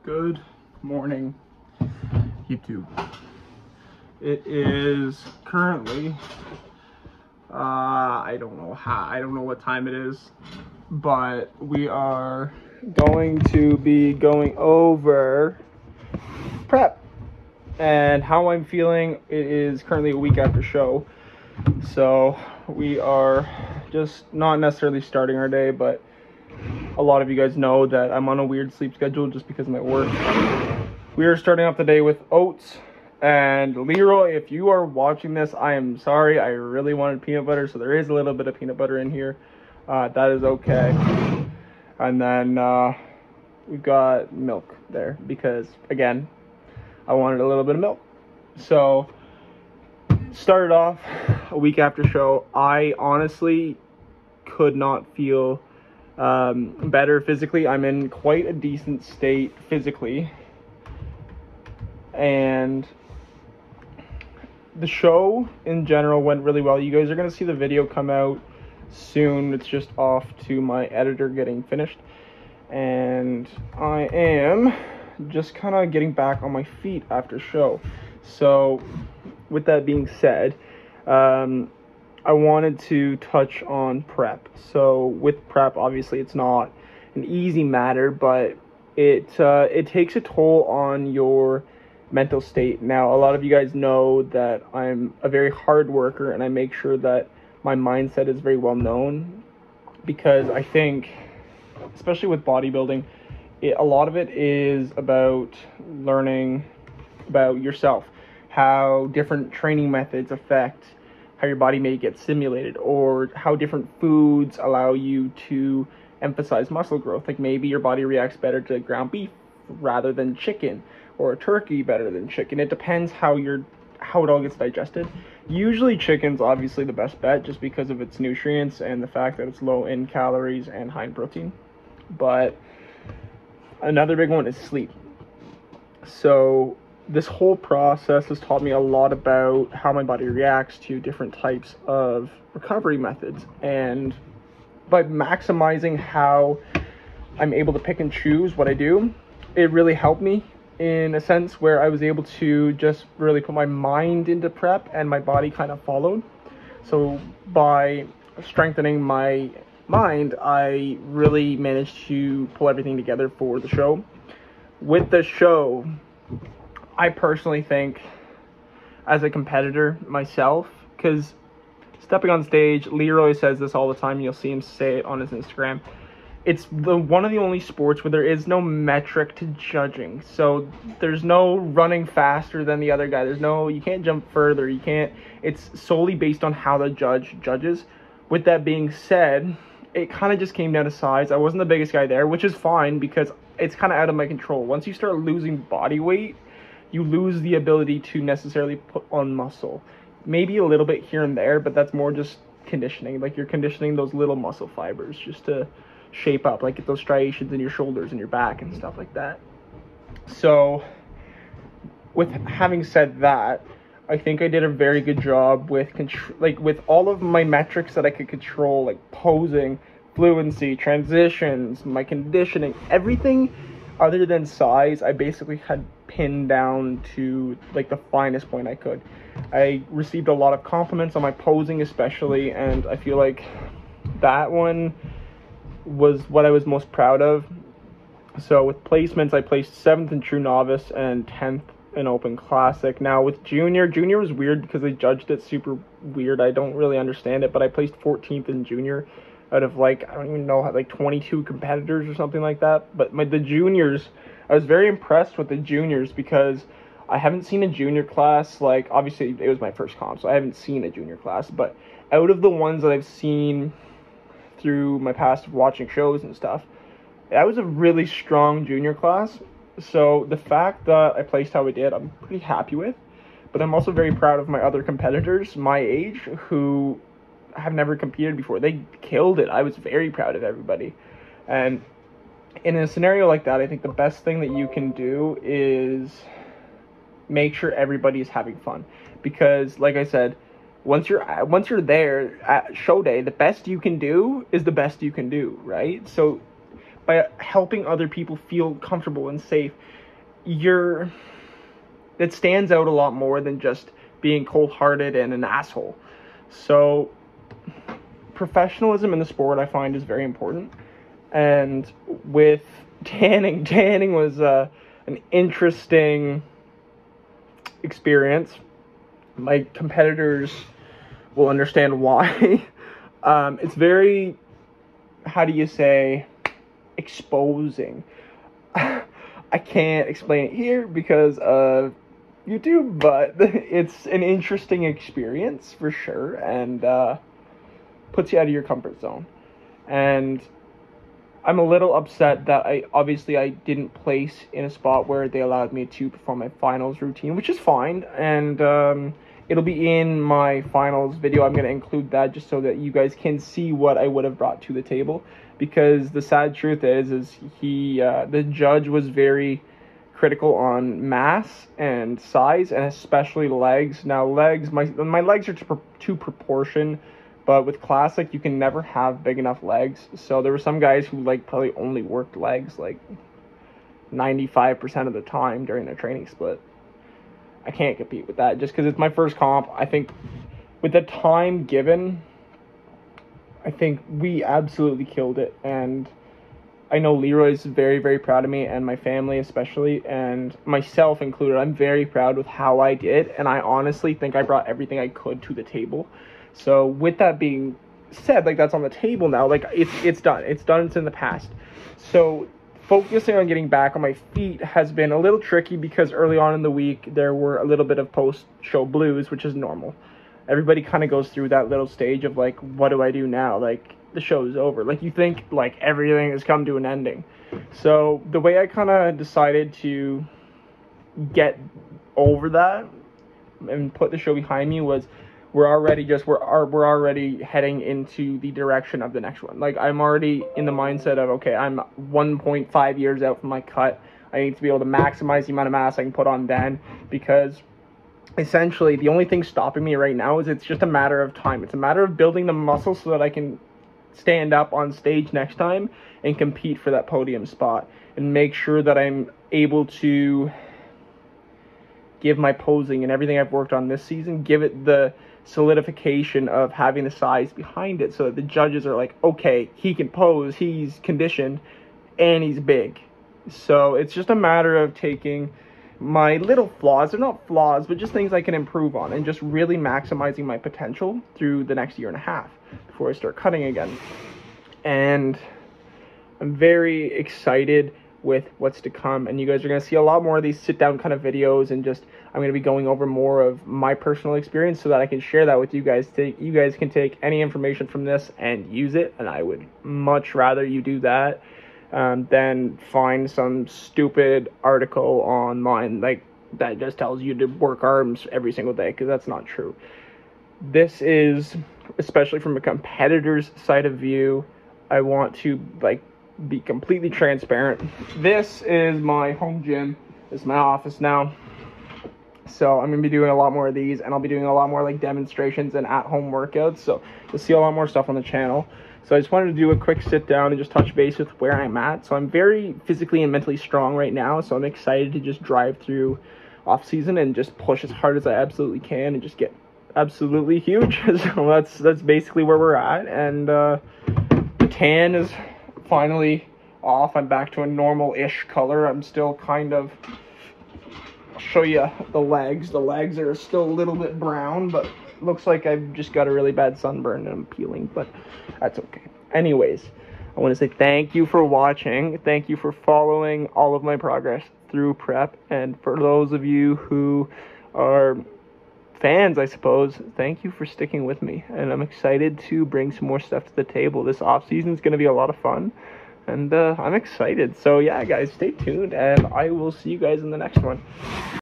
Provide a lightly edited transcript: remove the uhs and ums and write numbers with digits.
Good morning, YouTube. It is currently, I don't know what time it is, but we are going to be going over prep and how I'm feeling. It is currently a week after show, so we are just not necessarily starting our day, but a lot of you guys know that I'm on a weird sleep schedule just because of my work. We are starting off the day with oats. And Leroy, if you are watching this, I am sorry. I really wanted peanut butter, so there is a little bit of peanut butter in here. That is okay. And then we've got milk there because, again, I wanted a little bit of milk. So, started off a week after show. I honestly could not feel better physically. I'm in quite a decent state physically. And the show in general went really well. You guys are going to see the video come out soon. It's just off to my editor getting finished. And I am just kind of getting back on my feet after show. So with that being said, I wanted to touch on prep. So with prep, obviously it's not an easy matter, but it takes a toll on your mental state. Now, a lot of you guys know that I'm a very hard worker, and I make sure that my mindset is very well known, because I think, especially with bodybuilding, a lot of it is about learning about yourself, how different training methods affect how your body may get stimulated, or how different foods allow you to emphasize muscle growth. Like maybe your body reacts better to ground beef rather than chicken, or a turkey better than chicken. It depends how it all gets digested. Usually chicken's obviously the best bet just because of its nutrients and the fact that it's low in calories and high in protein. But another big one is sleep. So this whole process has taught me a lot about how my body reacts to different types of recovery methods. And by maximizing how I'm able to pick and choose what I do, it really helped me in a sense where I was able to just really put my mind into prep and my body kind of followed. So by strengthening my mind, I really managed to pull everything together for the show. With the show, I personally think, as a competitor myself, because stepping on stage, Leroy says this all the time, you'll see him say it on his Instagram, it's one of the only sports where there is no metric to judging. So there's no running faster than the other guy. You can't jump further. It's solely based on how the judge judges. With that being said, it kind of just came down to size. I wasn't the biggest guy there, which is fine because it's kind of out of my control. Once you start losing body weight, you lose the ability to necessarily put on muscle. Maybe a little bit here and there, but that's more just conditioning. Like you're conditioning those little muscle fibers just to shape up, like get those striations in your shoulders and your back and stuff like that. So with having said that, I think I did a very good job with with all of my metrics that I could control, like posing, fluency, transitions, my conditioning, everything other than size, I basically had pinned down to like the finest point I could. I received a lot of compliments on my posing especially, and I feel like that one was what I was most proud of. So with placements, I placed 7th in True Novice and 10th in Open Classic. Now with Junior was weird because they judged it super weird. I don't really understand it, but I placed 14th in Junior out of I don't even know, 22 competitors or something like that. But the Juniors, I was very impressed with the Juniors because I haven't seen a Junior class. Obviously it was my first comp, so I haven't seen a Junior class, but out of the ones that I've seen through my past watching shows and stuff, that was a really strong Junior class. So the fact that I placed how I did, I'm pretty happy with. But I'm also very proud of my other competitors my age who have never competed before. They killed it. I was very proud of everybody. And in a scenario like that, I think the best thing that you can do is make sure everybody is having fun. Because like I said, once you're there at show day, the best you can do is the best you can do, right? So by helping other people feel comfortable and safe, it stands out a lot more than just being cold-hearted and an asshole. So professionalism in the sport, I find, is very important. And with tanning was an interesting experience. My competitors will understand why. It's very, how do you say, exposing. I can't explain it here because of YouTube, but it's an interesting experience for sure, and puts you out of your comfort zone. And I'm a little upset that I didn't place in a spot where they allowed me to perform my finals routine, which is fine, and it'll be in my finals video. I'm going to include that just so that you guys can see what I would have brought to the table, because the sad truth is the judge was very critical on mass and size, and especially legs. Now legs, my legs are to proportion, but with classic you can never have big enough legs. So there were some guys who probably only worked legs 95% of the time during their training split. I can't compete with that just because it's my first comp. I think with the time given, I think we absolutely killed it, and I know Leroy's very, very proud of me, and my family especially, and myself included. I'm very proud with how I did, and I honestly think I brought everything I could to the table. So with that being said, that's on the table now. It's done. It's in the past. So focusing on getting back on my feet has been a little tricky because early on in the week there were a little bit of post-show blues, which is normal. Everybody kind of goes through that little stage of what do I do now? The show's over. You think everything has come to an ending. So the way I kind of decided to get over that and put the show behind me was we're already heading into the direction of the next one. I'm already in the mindset of, okay, I'm 1.5 years out from my cut. I need to be able to maximize the amount of mass I can put on then, because essentially the only thing stopping me right now is it's just a matter of time. It's a matter of building the muscle so that I can stand up on stage next time and compete for that podium spot and make sure that I'm able to give my posing and everything I've worked on this season, give it the solidification of having the size behind it so that the judges are like, okay, he can pose, he's conditioned, and he's big. So it's just a matter of taking my little flaws, they're not flaws, but just things I can improve on, and just really maximizing my potential through the next year and a half before I start cutting again. And I'm very excited with what's to come, and you guys are going to see a lot more of these sit down kind of videos, and just I'm going to be going over more of my personal experience so that I can share that with you guys. You guys can take any information from this and use it, and I would much rather you do that than find some stupid article online that just tells you to work arms every single day, because that's not true. This is, especially from a competitor's side of view, I want to be completely transparent. This is my home gym. This is my office now. So I'm going to be doing a lot more of these, and I'll be doing a lot more demonstrations and at-home workouts. So you'll see a lot more stuff on the channel. So I just wanted to do a quick sit down and just touch base with where I'm at. So I'm very physically and mentally strong right now. So I'm excited to just drive through off season and just push as hard as I absolutely can and just get absolutely huge. So that's basically where we're at. And the tan is finally off. I'm back to a normal-ish color. I'm still kind of, I'll show you the legs. The legs are still a little bit brown, but it looks like I've just got a really bad sunburn and I'm peeling, but that's okay. Anyways, I want to say thank you for watching. Thank you for following all of my progress through prep. And for those of you who are fans, I suppose, thank you for sticking with me. And I'm excited to bring some more stuff to the table. This off season is going to be a lot of fun, and I'm excited. So yeah, guys, stay tuned, and I will see you guys in the next one.